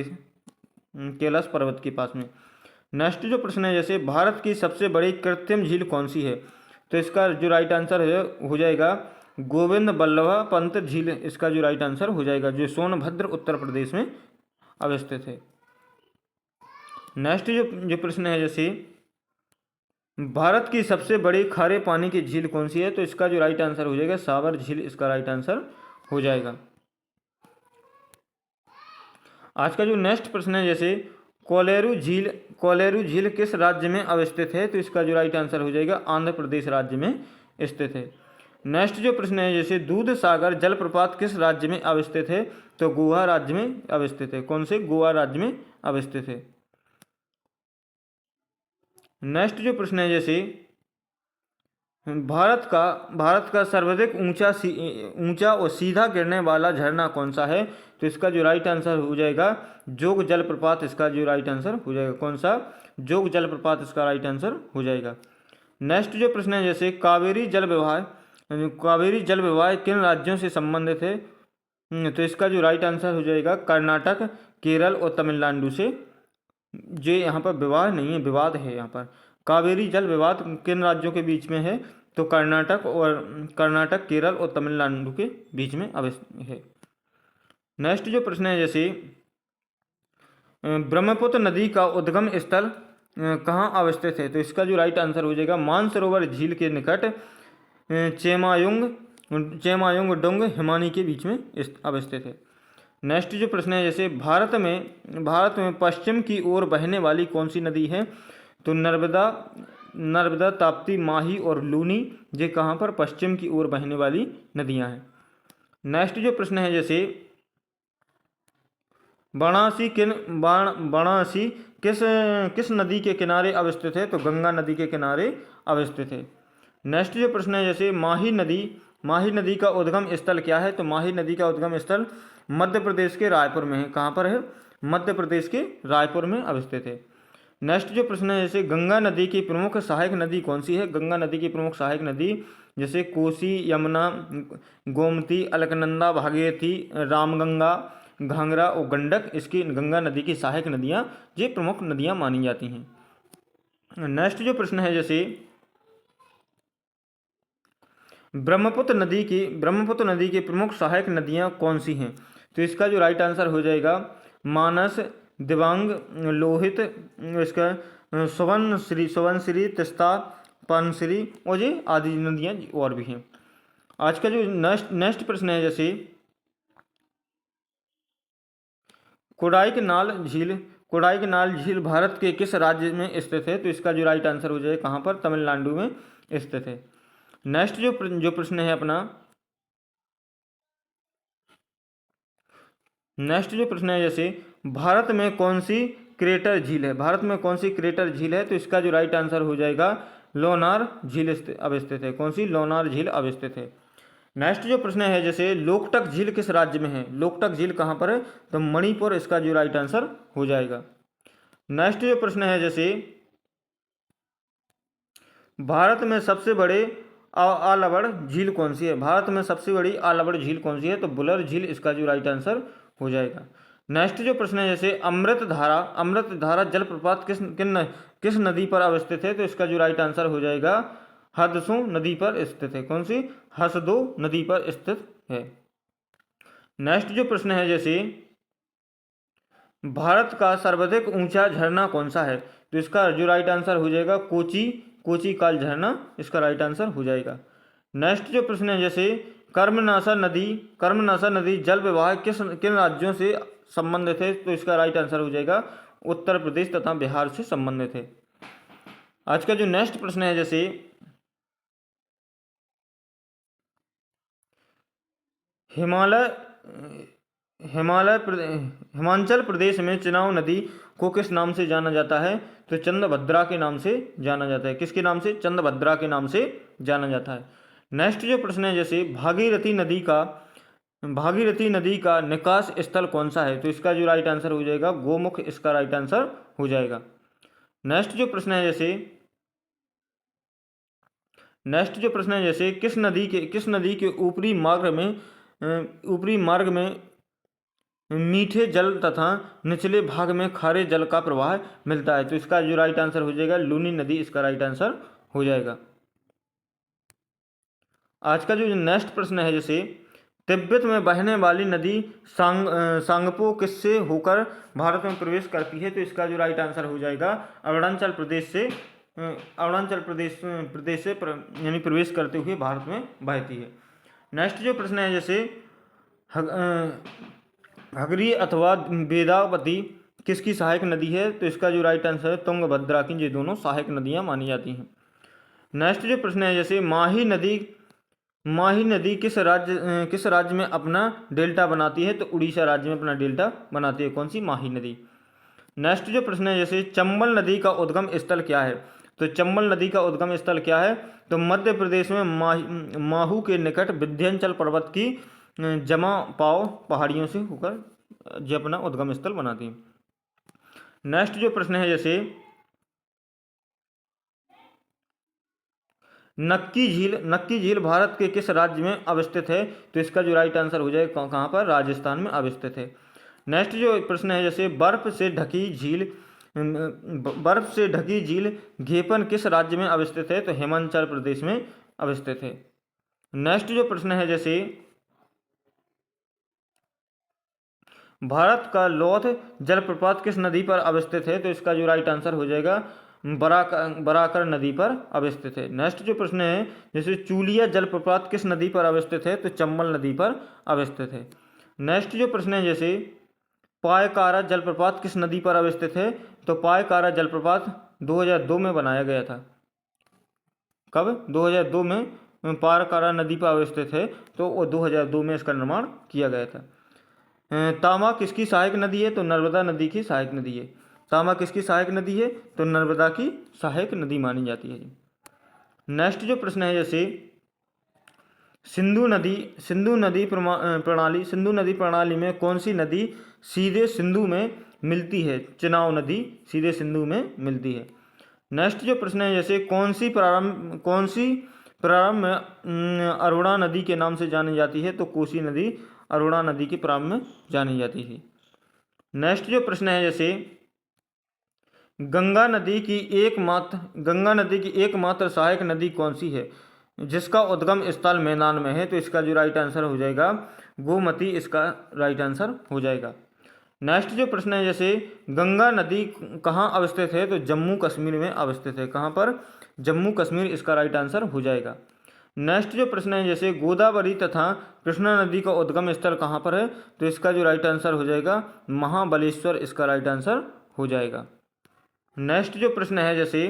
के पास में। नेक्स्ट जो प्रश्न है जैसे भारत की सबसे बड़ी कृत्रिम झील कौन सी है? तो इसका जो राइट आंसर है हो जाएगा गोविंद बल्लभ पंत झील, इसका जो राइट आंसर हो जाएगा, जो सोनभद्र उत्तर प्रदेश में अवस्थित है। नेक्स्ट जो प्रश्न है जैसे भारत की सबसे बड़ी खारे पानी की झील कौन सी है? तो इसका जो राइट आंसर हो जाएगा सावर झील, इसका राइट आंसर हो जाएगा। आज का जो नेक्स्ट प्रश्न है जैसे कोलेरू झील किस राज्य में अवस्थित है? तो इसका जो राइट आंसर हो जाएगा आंध्र प्रदेश राज्य में स्थित है। नेक्स्ट जो प्रश्न है जैसे दूध सागर जलप्रपात किस राज्य में अवस्थित है? तो गोवा राज्य में अवस्थित है। कौन से? गोवा राज्य में अवस्थित है। नेक्स्ट जो प्रश्न है जैसे भारत का सर्वाधिक ऊंचा और सीधा गिरने वाला झरना कौन सा है? तो इसका जो राइट आंसर हो जाएगा जोग जलप्रपात, इसका जो राइट आंसर हो जाएगा। कौन सा? जोग जलप्रपात, इसका राइट आंसर हो जाएगा। नेक्स्ट जो प्रश्न है जैसे कावेरी जल विवाह किन राज्यों से संबंधित है? तो इसका जो राइट आंसर हो जाएगा कर्नाटक, केरल और तमिलनाडु से। जो यहाँ पर विवाह नहीं है, विवाद है। यहाँ पर कावेरी जल विवाद किन राज्यों के बीच में है? तो कर्नाटक, केरल और तमिलनाडु के बीच में अवस्थित है। नेक्स्ट जो प्रश्न है जैसे ब्रह्मपुत्र नदी का उद्गम स्थल कहाँ अवस्थित है? तो इसका जो राइट आंसर हो जाएगा मानसरोवर झील के निकट चेमायुंग डोंग हिमानी के बीच में अवस्थित है। नेक्स्ट जो प्रश्न है जैसे भारत में पश्चिम की ओर बहने वाली कौन सी नदी है? तो नर्मदा, ताप्ती, माही और लूनी, ये कहाँ पर? पश्चिम की ओर बहने वाली नदियाँ हैं। नेक्स्ट जो प्रश्न है जैसे वाराणसी किस नदी के किनारे अवस्थित है? तो गंगा नदी के किनारे अवस्थित है। नेक्स्ट जो प्रश्न है जैसे माही नदी का उद्गम स्थल क्या है? तो माही नदी का उद्गम स्थल मध्य प्रदेश के रायपुर में है। कहाँ पर है? मध्य प्रदेश के रायपुर में अवस्थित है। नेक्स्ट जो प्रश्न है जैसे गंगा नदी की प्रमुख सहायक नदी कौन सी है? गंगा नदी की प्रमुख सहायक नदी जैसे कोसी, यमुना, गोमती, अलकनंदा, भागीरथी, रामगंगा, घाघरा और गंडक, इसकी गंगा नदी की सहायक नदियाँ ये प्रमुख नदियाँ मानी जाती हैं। नेक्स्ट जो प्रश्न है जैसे ब्रह्मपुत्र नदी की प्रमुख सहायक नदियाँ कौन सी हैं? तो इसका जो राइट आंसर हो जाएगा मानस, दिबांग, लोहित, इसका सुवनश्री, तिस्ता, पानश्री और ये आदि नदियाँ और भी हैं। आज का जो नेक्स्ट प्रश्न है जैसे कोडाईकनाल झील भारत के किस राज्य में स्थित है? तो इसका जो राइट आंसर हो जाएगा कहाँ पर? तमिलनाडु में स्थित है। नेक्स्ट जो प्रश्न है अपना जैसे भारत में कौन सी क्रेटर झील है? तो इसका जो राइट आंसर हो जाएगा लोनार झील अवस्थित है। कौन सी? लोनार झील अवस्थित है। नेक्स्ट जो प्रश्न है जैसे लोकटक झील किस राज्य में है? लोकटक झील कहाँ पर है? तो मणिपुर, इसका जो राइट आंसर हो जाएगा। नेक्स्ट जो प्रश्न है जैसे भारत में सबसे बड़े आलवड़ झील कौन सी है? भारत में सबसे बड़ी आलवड़ झील कौन सी है? तो बुलर झील, इसका जो राइट आंसर हो जाएगा। नेक्स्ट जो प्रश्न है जैसे अमृतधारा जलप्रपात किस नदी पर अवस्थित है? तो इसका जो राइट आंसर हो जाएगा हदसू नदी पर स्थित है। कौन सी? हसदो नदी पर स्थित है। नेक्स्ट जो प्रश्न है जैसे भारत का सर्वाधिक ऊंचा झरना कौन सा है? तो इसका जो राइट आंसर हो जाएगा कोची काल झरना, इसका राइट आंसर हो जाएगा। नेक्स्ट जो प्रश्न है जैसे कर्मनाशा नदी जल विवाह किन राज्यों से संबंधित है? तो इसका राइट आंसर हो जाएगा उत्तर प्रदेश तथा बिहार से संबंधित है। आज का जो नेक्स्ट प्रश्न है जैसे हिमाचल प्रदेश में चेनाब नदी को किस नाम से जाना जाता है? तो चंद्रभद्रा के नाम से जाना जाता है। किसके नाम से? चंद्रभद्रा के नाम से जाना जाता है। नेक्स्ट जो प्रश्न है जैसे भागीरथी नदी का निकास स्थल कौन सा है? तो इसका जो राइट आंसर हो जाएगा गोमुख, इसका राइट आंसर हो जाएगा। नेक्स्ट जो प्रश्न है जैसे नेक्स्ट जो प्रश्न है जैसे किस नदी के ऊपरी मार्ग में मीठे जल तथा निचले भाग में खारे जल का प्रवाह मिलता है। तो इसका जो राइट आंसर हो जाएगा लूनी नदी, इसका राइट आंसर हो जाएगा। आज का जो नेक्स्ट प्रश्न है जैसे तिब्बत में बहने वाली नदी सांगपो किससे होकर भारत में प्रवेश करती है। तो इसका जो राइट आंसर हो जाएगा अरुणाचल प्रदेश से यानी प्रवेश करते हुए भारत में बहती है। नेक्स्ट जो प्रश्न है जैसे हगरी अथवा वेदावती किसकी सहायक नदी है। तो इसका जो राइट आंसर है तुंगभद्रा की, ये दोनों सहायक नदियां मानी जाती हैं। नेक्स्ट जो प्रश्न है जैसे माही नदी किस राज्य में अपना डेल्टा बनाती है। तो उड़ीसा राज्य में अपना डेल्टा बनाती है। कौन सी? माही नदी। नेक्स्ट जो प्रश्न है जैसे चंबल नदी का उद्गम स्थल क्या है। तो चंबल नदी का उद्गम स्थल क्या है। तो मध्य प्रदेश में माहू के निकट विंध्याचल पर्वत की जमा पाव पहाड़ियों से होकर जो अपना उद्गम स्थल बनाती है। नेक्स्ट जो प्रश्न है जैसे नक्की झील भारत के किस राज्य में अवस्थित है। तो इसका जो राइट आंसर हो जाएगा कहाँ पर? राजस्थान में अवस्थित है। नेक्स्ट जो प्रश्न है जैसे बर्फ से ढकी झील घेपन किस राज्य में अवस्थित है। तो हिमाचल प्रदेश में अवस्थित है। नेक्स्ट जो प्रश्न है जैसे भारत का लौथ जलप्रपात किस नदी पर अवस्थित है। तो इसका जो राइट आंसर हो जाएगा बराकर नदी पर अवस्थित है। नेक्स्ट जो प्रश्न है जैसे चूलिया जलप्रपात किस नदी पर अवस्थित है। तो चंबल नदी पर अवस्थित है। नेक्स्ट जो प्रश्न है जैसे पायकारा जलप्रपात किस नदी पर अवस्थित है। तो पायकारा जलप्रपात 2002 में बनाया गया था। कब? 2002 में पायकारा नदी पर अवस्थित है, तो वो 2002 में इसका निर्माण किया गया था। तामा किसकी सहायक नदी है। तो नर्मदा नदी की सहायक नदी है। तामा किसकी सहायक नदी है। तो नर्मदा की सहायक नदी मानी जाती है। नेक्स्ट जो प्रश्न है जैसे सिंधु नदी प्रणाली में कौन सी नदी सीधे सिंधु में मिलती है। चिनाब नदी सीधे सिंधु में मिलती है। नेक्स्ट जो प्रश्न है जैसे कौन सी प्रारंभ में अरुणा नदी के नाम से जानी जाती है। तो कोसी नदी अरुणा नदी के प्रारंभ में जानी जाती थी। नेक्स्ट जो प्रश्न है जैसे गंगा नदी की एकमात्र सहायक नदी कौन सी है जिसका उद्गम स्थल मैदान में है। तो इसका जो राइट आंसर हो जाएगा गोमती, इसका राइट आंसर हो जाएगा। नेक्स्ट जो प्रश्न है जैसे गंगा नदी कहाँ अवस्थित है। तो जम्मू कश्मीर में अवस्थित है। कहाँ पर? जम्मू कश्मीर, इसका राइट आंसर हो जाएगा। नेक्स्ट जो प्रश्न है जैसे गोदावरी तथा कृष्णा नदी का उद्गम स्थल कहाँ पर है। तो इसका जो राइट आंसर हो जाएगा महाबलेश्वर, इसका राइट आंसर हो जाएगा। नेक्स्ट जो प्रश्न है जैसे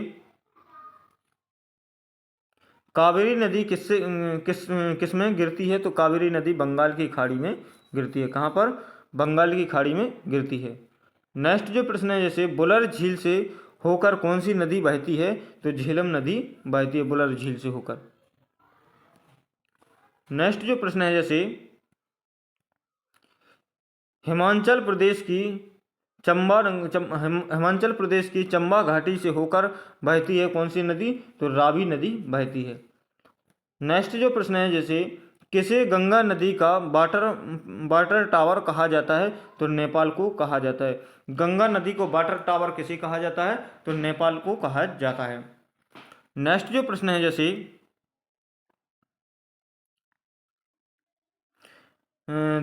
कावेरी नदी किस में गिरती है। तो कावेरी नदी बंगाल की खाड़ी में गिरती है। कहाँ पर? बंगाल की खाड़ी में गिरती है। नेक्स्ट जो प्रश्न है जैसे बुलर झील से होकर कौन सी नदी बहती है। तो झेलम नदी बहती है बुलर झील से होकर। नेक्स्ट जो प्रश्न है जैसे हिमाचल प्रदेश की चंबा घाटी से होकर बहती है कौन सी नदी। तो रावी नदी बहती है। नेक्स्ट जो प्रश्न है जैसे किसे गंगा नदी का वाटर टावर कहा जाता है। तो नेपाल को कहा जाता है। गंगा नदी को वाटर टावर किसे कहा जाता है। तो नेपाल को कहा जाता है। नेक्स्ट जो प्रश्न है जैसे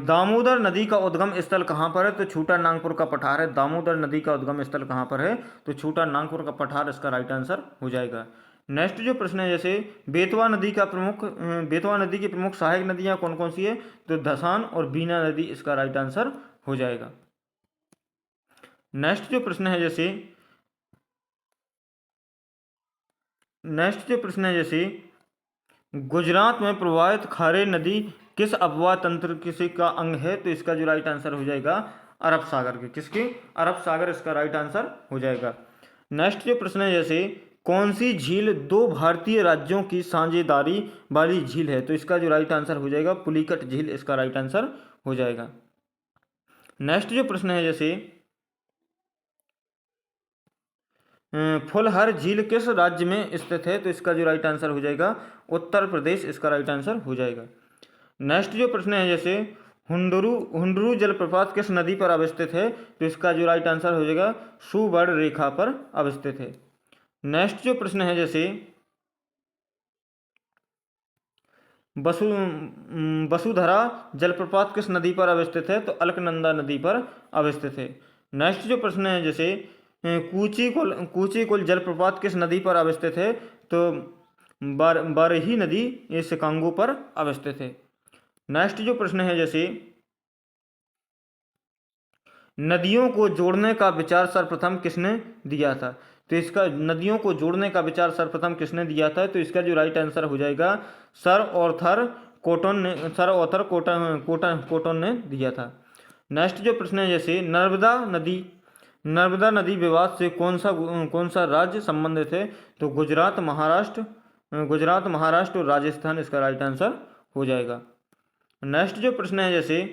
दामोदर नदी का उद्गम स्थल कहाँ पर है। तो छोटा नागपुर का पठार है। दामोदर नदी का उद्गम स्थल कहाँ पर है। तो छोटा नागपुर का पठार, इसका राइट आंसर हो जाएगा। नेक्स्ट जो प्रश्न है जैसे बेतवा नदी की प्रमुख सहायक नदियाँ कौन कौन सी है। तो धसान और बीना नदी, इसका राइट आंसर हो जाएगा। नेक्स्ट जो प्रश्न है जैसे गुजरात में प्रवाहित खारे नदी किस अपवाह तंत्र किसी का अंग है। तो इसका जो राइट आंसर हो जाएगा अरब सागर के। किसके? अरब सागर, इसका राइट आंसर हो जाएगा। नेक्स्ट जो प्रश्न है जैसे कौन सी झील दो भारतीय राज्यों की साझेदारी वाली झील है। तो इसका जो राइट आंसर हो जाएगा पुलिकट झील, इसका राइट आंसर हो जाएगा। नेक्स्ट जो प्रश्न है जैसे फुलहर झील किस राज्य में स्थित है? तो इसका जो राइट आंसर हो जाएगा उत्तर प्रदेश, इसका राइट आंसर हो जाएगा। नेक्स्ट जो प्रश्न है जैसे हुंडरू जलप्रपात किस नदी पर अवस्थित है? तो इसका जो राइट आंसर हो जाएगा सुवर्ण रेखा पर अवस्थित है। नेक्स्ट जो प्रश्न है जैसे वसुधरा जलप्रपात किस नदी पर अवस्थित है? तो अलकनंदा नदी पर अवस्थित है। नेक्स्ट जो प्रश्न है जैसे कूचीकुल जलप्रपात किस नदी पर अवस्थित है? तो बारही नदी ये सिकांगो पर अवस्थित है। नेक्स्ट जो प्रश्न है जैसे नदियों को जोड़ने का विचार सर्वप्रथम किसने दिया था? तो इसका नदियों को जोड़ने का विचार सर्वप्रथम किसने दिया था? तो इसका जो राइट आंसर हो जाएगा सर ऑर्थर कोटन ने दिया था। नेक्स्ट जो प्रश्न है जैसे नर्मदा नदी विवाद से कौन सा राज्य संबंधित है? तो गुजरात, महाराष्ट्र और राजस्थान, इसका राइट आंसर हो जाएगा। नेक्स्ट जो प्रश्न है जैसे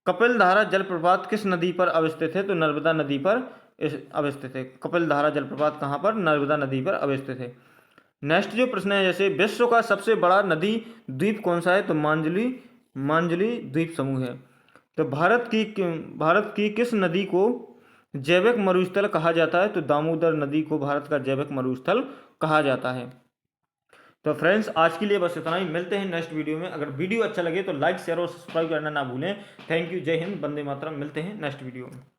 कपिलधारा जलप्रपात किस नदी पर अवस्थित है? तो नर्मदा नदी पर अवस्थित है। कपिलधारा जलप्रपात कहाँ पर? नर्मदा नदी पर अवस्थित है। नेक्स्ट जो प्रश्न है जैसे विश्व का सबसे बड़ा नदी द्वीप कौन सा है? तो मांजुली द्वीप समूह है। तो भारत की किस नदी को जैविक मरुस्थल कहा जाता है? तो दामोदर नदी को भारत का जैविक मरुस्थल कहा जाता है। तो फ्रेंड्स आज के लिए बस इतना ही, मिलते हैं नेक्स्ट वीडियो में। अगर वीडियो अच्छा लगे तो लाइक, शेयर और सब्सक्राइब करना ना भूलें। थैंक यू, जय हिंद, वंदे मातरम। मिलते हैं नेक्स्ट वीडियो में।